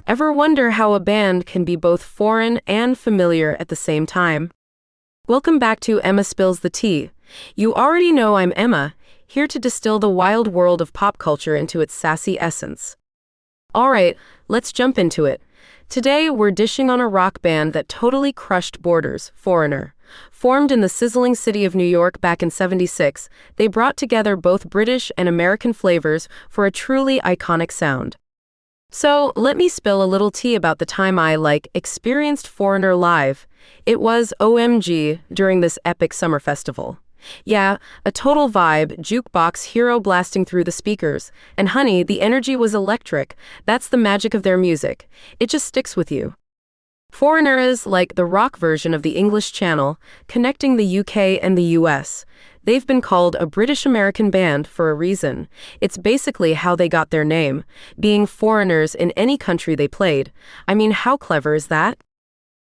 Ever wonder how a band can be both foreign and familiar at the same time? Welcome back to Emma Spills the Tea. You already know I'm Emma, here to distill the wild world of pop culture into its sassy essence. Alright, let's jump into it. Today, we're dishing on a rock band that totally crushed borders, Foreigner. Formed in the sizzling city of New York back in '76, they brought together both British and American flavors for a truly iconic sound. So, let me spill a little tea about the time I, experienced Foreigner live. It was OMG during this epic summer festival. Yeah, a total vibe, jukebox hero blasting through the speakers. And honey, the energy was electric. That's the magic of their music. It just sticks with you. Foreigner is like the rock version of the English Channel, connecting the UK and the US. They've been called a British-American band for a reason. It's basically how they got their name, being foreigners in any country they played. I mean, how clever is that?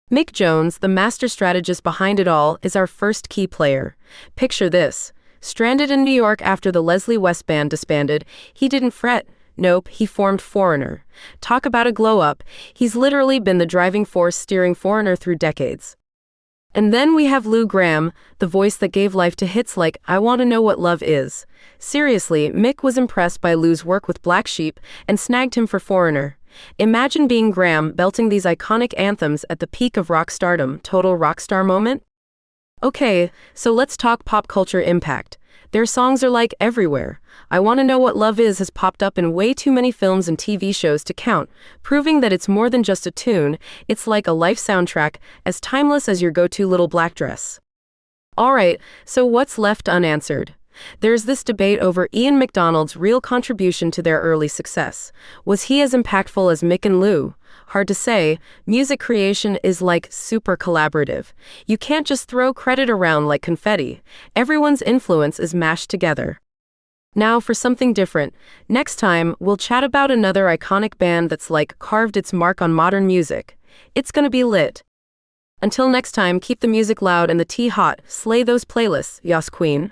Mick Jones, the master strategist behind it all, is our first key player. Picture this. Stranded in New York after the Leslie West Band disbanded, he didn't fret. Nope, he formed Foreigner. Talk about a glow-up. He's literally been the driving force steering Foreigner through decades. And then we have Lou Gramm, the voice that gave life to hits like I Want to Know What Love Is. Seriously, Mick was impressed by Lou's work with Black Sheep and snagged him for Foreigner. Imagine being Gramm belting these iconic anthems at the peak of rock stardom, total rock star moment? Okay, so let's talk pop culture impact. Their songs are everywhere. I Want to Know What Love Is has popped up in way too many films and TV shows to count, proving that it's more than just a tune, it's like a life soundtrack, as timeless as your go-to little black dress. Alright, so what's left unanswered? There's this debate over Ian MacDonald's real contribution to their early success. Was he as impactful as Mick and Lou? Hard to say. Music creation is super collaborative. You can't just throw credit around like confetti. Everyone's influence is mashed together. Now for something different. Next time, we'll chat about another iconic band that's carved its mark on modern music. It's gonna be lit. Until next time, keep the music loud and the tea hot. Slay those playlists, Yas Queen.